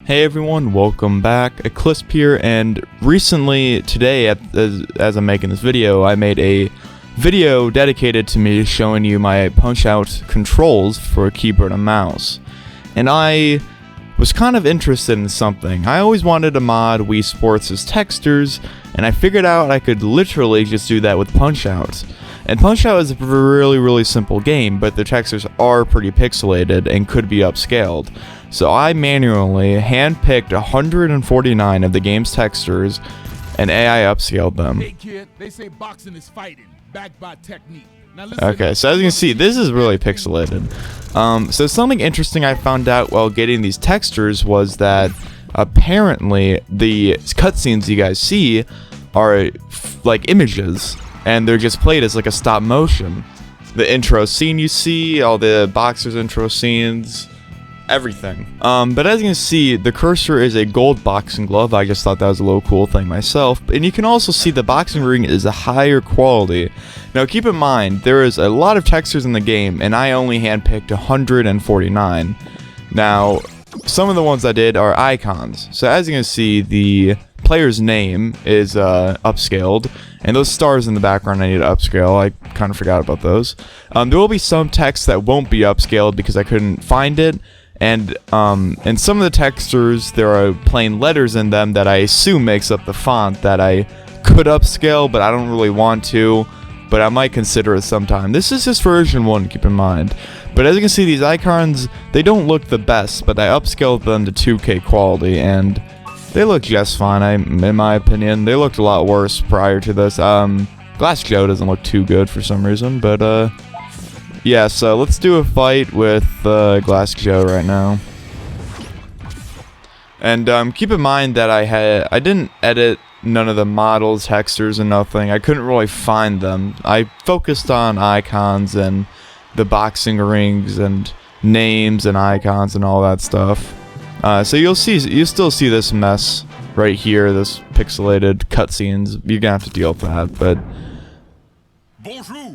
Hey everyone, welcome back. Eclisp here, and recently, today, as I'm making this video, I made a video dedicated to me showing you my Punch-Out controls for a keyboard and mouse. And I was kind of interested in something. I always wanted to mod Wii Sports' textures, and I figured out I could literally just do that with Punch-Out. And Punch-Out is a really simple game, but the textures are pretty pixelated and could be upscaled. So I manually handpicked 149 of the game's textures and AI upscaled them. Hey kid, they say boxing is fighting, backed by technique. Okay, so as you can see, this is really pixelated. So something interesting I found out while getting these textures was that apparently the cutscenes you guys see are like images, and they're just played as like a stop motion. The intro scene you see, all the boxers intro scenes, everything. But as you can see, the cursor is a gold boxing glove. I just thought that was a little cool thing myself. And you can also see the boxing ring is a higher quality. Now keep in mind, there is a lot of textures in the game, and I only handpicked 149. Now, some of the ones I did are icons. So as you can see, the player's name is upscaled, and those stars in the background I need to upscale. I kind of forgot about those. There will be some text that won't be upscaled because I couldn't find it. And some of the textures, there are plain letters in them that I assume makes up the font that I could upscale, but I don't really want to, but I might consider it sometime. This is just version 1, keep in mind. But as you can see, these icons, they don't look the best, but I upscaled them to 2K quality, and they look just fine, in my opinion. They looked a lot worse prior to this. Glass Joe doesn't look too good for some reason, but yeah, so let's do a fight with Glass Joe right now. And keep in mind that I didn't edit none of the models, textures, and nothing. I couldn't really find them. I focused on icons and the boxing rings and names and icons and all that stuff. So you'll still see this mess right here, this pixelated cutscenes. You're gonna have to deal with that, but Bonjour.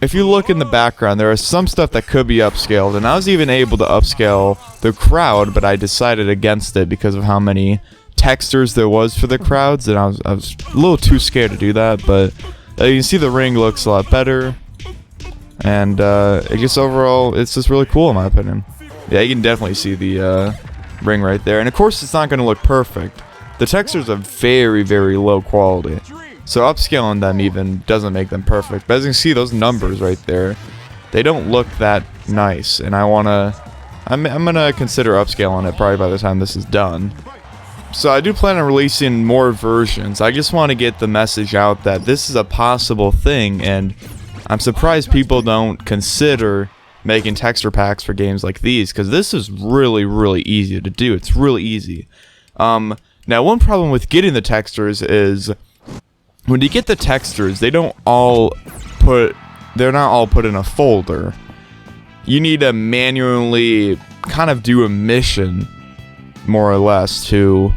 if you look in the background, there is some stuff that could be upscaled, and I was even able to upscale the crowd, but I decided against it because of how many textures there was for the crowds, and I was a little too scared to do that. But you can see the ring looks a lot better, and it just overall, it's just really cool in my opinion. Yeah, you can definitely see the ring right there, and of course it's not going to look perfect. The textures are very low quality. So upscaling them even doesn't make them perfect. But as you can see, those numbers right there, they don't look that nice. And I'm gonna consider upscaling it probably by the time this is done. So I do plan on releasing more versions. I just want to get the message out that this is a possible thing, and I'm surprised people don't consider making texture packs for games like these, because this is really easy to do. It's really easy. Now one problem with getting the textures is, when you get the textures, they're not all put in a folder. You need to manually kind of do a mission, more or less, to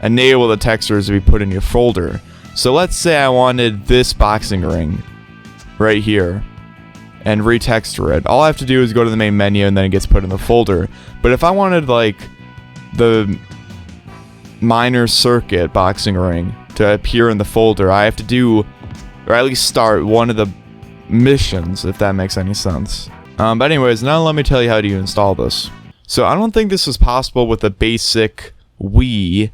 enable the textures to be put in your folder. So let's say I wanted this boxing ring right here and retexture it. All I have to do is go to the main menu and then it gets put in the folder. But if I wanted like the minor circuit boxing ring to appear in the folder, I have to do, or at least start one of the missions, if that makes any sense. But anyways, now let me tell you how to install this. So I don't think this is possible with a basic Wii,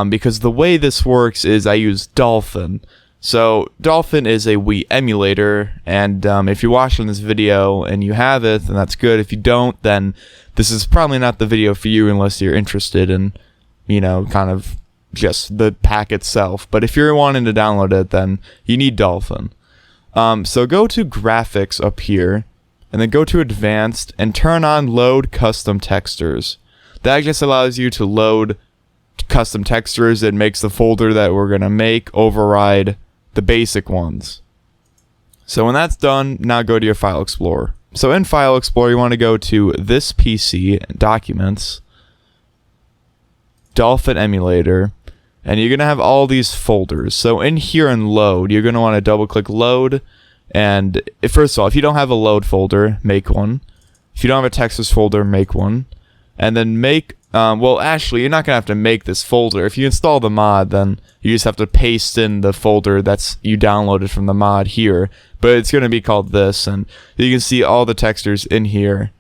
because the way this works is I use Dolphin. So Dolphin is a Wii emulator, and if you're watching this video and you have it, then that's good. If you don't, then this is probably not the video for you unless you're interested in, you know, kind of just the pack itself. But if you're wanting to download it, then you need Dolphin. So go to graphics up here, and then go to advanced and turn on load custom textures. That just allows you to load custom textures. It makes the folder that we're gonna make override the basic ones. So when that's done, now go to your File Explorer. So in File Explorer, you want to go to this PC, Documents, Dolphin Emulator, and you're going to have all these folders. So in here in Load, you're going to want to double click Load, and first of all, if you don't have a Load folder, make one. If you don't have a textures folder, make one. and then make, well, actually, you're not going to have to make this folder. If you install the mod, then you just have to paste in the folder that's you downloaded from the mod here. But it's going to be called this, and you can see all the textures in here,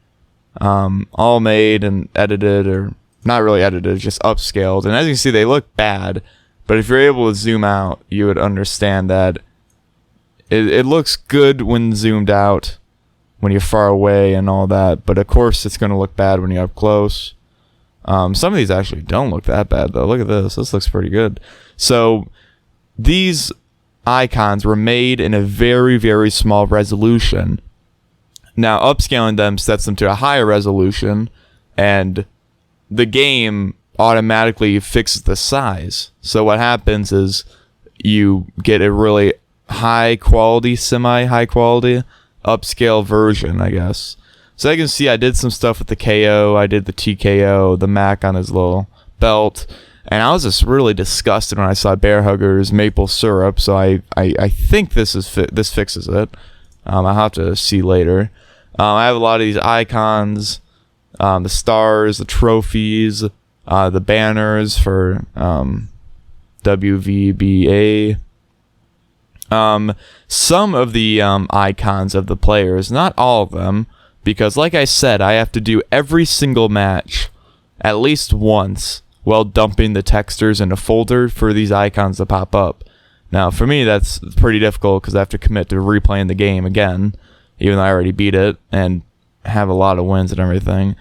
all made and edited, or not really edited, just upscaled. And as you can see, they look bad, but if you're able to zoom out, you would understand that it looks good when zoomed out, when you're far away and all that, but of course it's going to look bad when you're up close. Some of these actually don't look that bad though. Look at this. This looks pretty good. So these icons were made in a very, very small resolution. Now upscaling them sets them to a higher resolution, and the game automatically fixes the size. So what happens is you get a really high quality, semi-high quality upscale version, I guess. So you can see I did some stuff with the KO, I did the TKO, the Mac on his little belt, and I was just really disgusted when I saw Bear Hugger's maple syrup, so I think this fixes it. I'll have to see later. I have a lot of these icons, the stars, the trophies, the banners for WVBA. Some of the icons of the players, not all of them, because like I said, I have to do every single match at least once while dumping the textures in a folder for these icons to pop up. Now, for me, that's pretty difficult because I have to commit to replaying the game again, even though I already beat it and have a lot of wins and everything.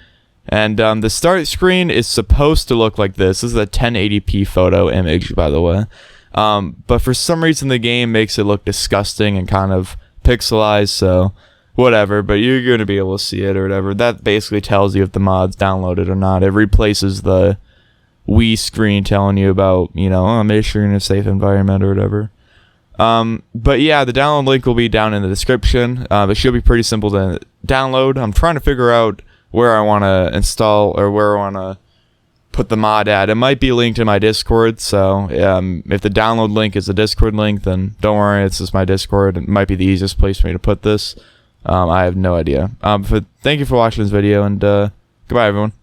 And the start screen is supposed to look like this. This is a 1080p photo image, by the way. But for some reason the game makes it look disgusting and kind of pixelized, so whatever, but you're going to be able to see it or whatever. That basically tells you if the mod's downloaded or not. It replaces the Wii screen telling you about, you know, oh, make sure you're in a safe environment or whatever. But yeah, the download link will be down in the description. It should be pretty simple to download. I'm trying to figure out where I want to install or where I want to put the mod at. It might be linked in my Discord, so if the download link is a Discord link, then don't worry, it's just my Discord. It might be the easiest place for me to put this. I have no idea. But thank you for watching this video, and goodbye everyone.